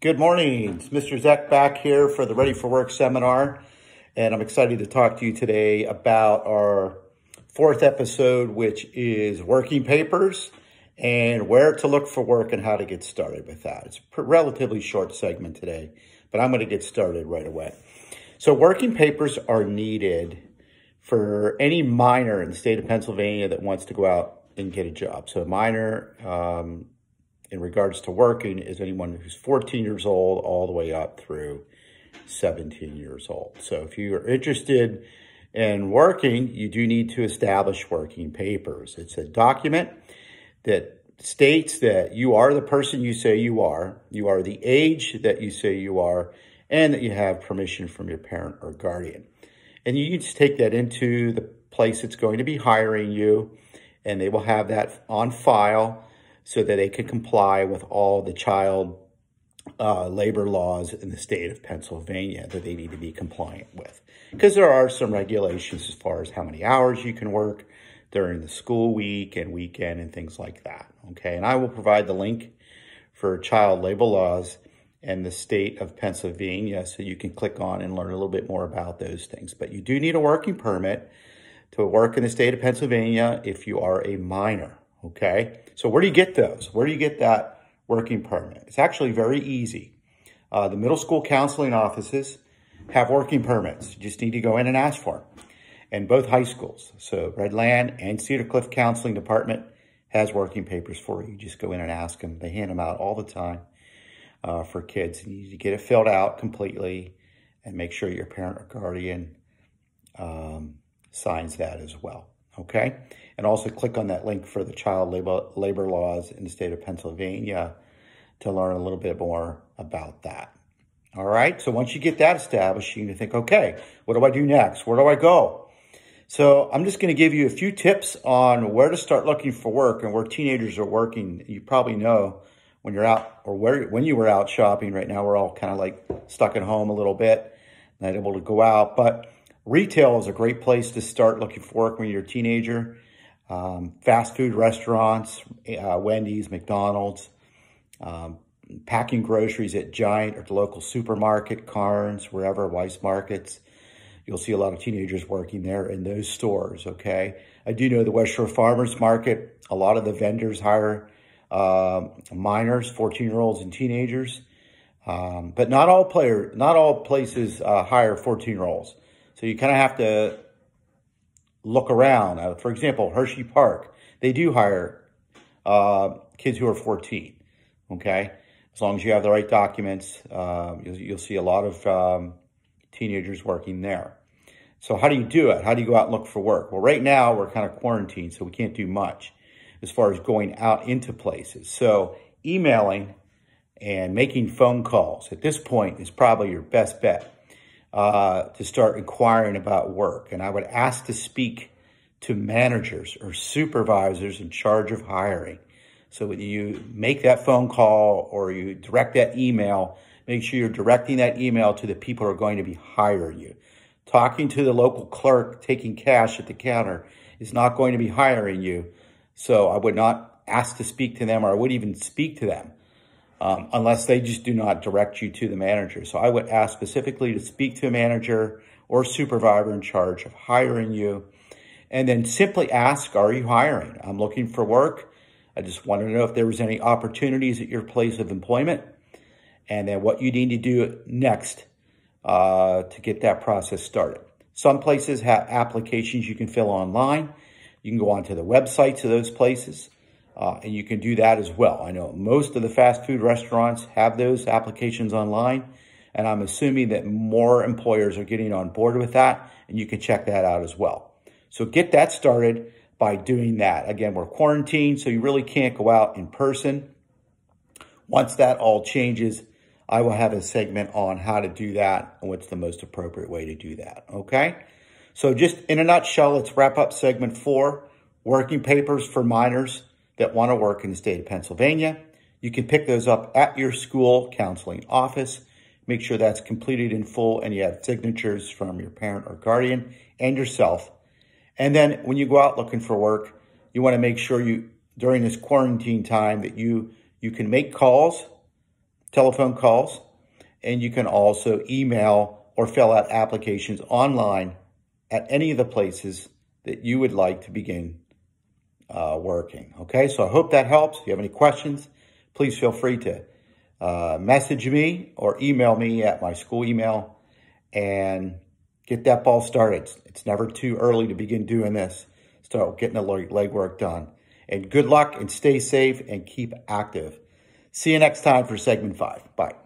Good morning. It's Mr. Mszejk back here for the Ready for Work seminar. And I'm excited to talk to you today about our fourth episode, which is working papers and where to look for work and how to get started with that. It's a relatively short segment today, but I'm going to get started right away. So working papers are needed for any minor in the state of Pennsylvania that wants to go out and get a job. So a minor, in regards to working, is anyone who's 14 years old all the way up through 17 years old. So if you're interested in working, you do need to establish working papers. It's a document that states that you are the person you say you are the age that you say you are, and that you have permission from your parent or guardian. And you just take that into the place that's going to be hiring you, and they will have that on file so that they can comply with all the child labor laws in the state of Pennsylvania that they need to be compliant with. Because there are some regulations as far as how many hours you can work during the school week and weekend and things like that. Okay, and I will provide the link for child labor laws in the state of Pennsylvania so you can click on and learn a little bit more about those things. But you do need a working permit to work in the state of Pennsylvania if you are a minor. Okay, so where do you get those? Where do you get that working permit? It's actually very easy. The middle school counseling offices have working permits. You just need to go in and ask for them. And both high schools, so Redland and Cedar Cliff Counseling Department, has working papers for you. You just go in and ask them. They hand them out all the time for kids. You need to get it filled out completely and make sure your parent or guardian signs that as well. Okay, and also click on that link for the child labor laws in the state of Pennsylvania to learn a little bit more about that. All right, so once you get that established, you need to think, okay, what do I do next? Where do I go? So I'm just going to give you a few tips on where to start looking for work and where teenagers are working. You probably know when you're out, or when you were out shopping. Right now, we're all kind of like stuck at home a little bit, not able to go out, but retail is a great place to start looking for work when you're a teenager. Fast food restaurants, Wendy's, McDonald's, packing groceries at Giant or the local supermarket, Carnes, wherever, Weiss Markets. You'll see a lot of teenagers working there in those stores, okay? I do know the West Shore Farmers Market, a lot of the vendors hire minors, 14-year-olds and teenagers. But not all places hire 14-year-olds. So you kind of have to look around. For example, Hershey Park, they do hire kids who are 14, okay? As long as you have the right documents, you'll see a lot of teenagers working there. So how do you do it? How do you go out and look for work? Well, right now, we're kind of quarantined, so we can't do much as far as going out into places. So emailing and making phone calls at this point is probably your best bet to start inquiring about work. And I would ask to speak to managers or supervisors in charge of hiring. So when you make that phone call or you direct that email, make sure you're directing that email to the people who are going to be hiring you. Talking to the local clerk taking cash at the counter is not going to be hiring you. So I would not ask to speak to them, or I wouldn't even speak to them. Unless they just do not direct you to the manager. So I would ask specifically to speak to a manager or supervisor in charge of hiring you. And then simply ask, are you hiring? I'm looking for work. I just want to know if there was any opportunities at your place of employment. And then what you need to do next to get that process started. Some places have applications you can fill online. You can go onto the websites of those places. And you can do that as well. I know most of the fast food restaurants have those applications online, and I'm assuming that more employers are getting on board with that, and you can check that out as well. So get that started by doing that. Again, we're quarantined, so you really can't go out in person. Once that all changes, I will have a segment on how to do that and what's the most appropriate way to do that, okay? So just in a nutshell, let's wrap up segment 4, working papers for minors that want to work in the state of Pennsylvania. You can pick those up at your school counseling office. Make sure that's completed in full and you have signatures from your parent or guardian and yourself. And then when you go out looking for work, you want to make sure during this quarantine time that you can make calls telephone calls, and you can also email or fill out applications online at any of the places that you would like to begin working. Okay, so I hope that helps. If you have any questions, please feel free to message me or email me at my school email and get that ball started. It's never too early to begin doing this. Start getting the legwork done. And good luck and stay safe and keep active. See you next time for segment 5. Bye.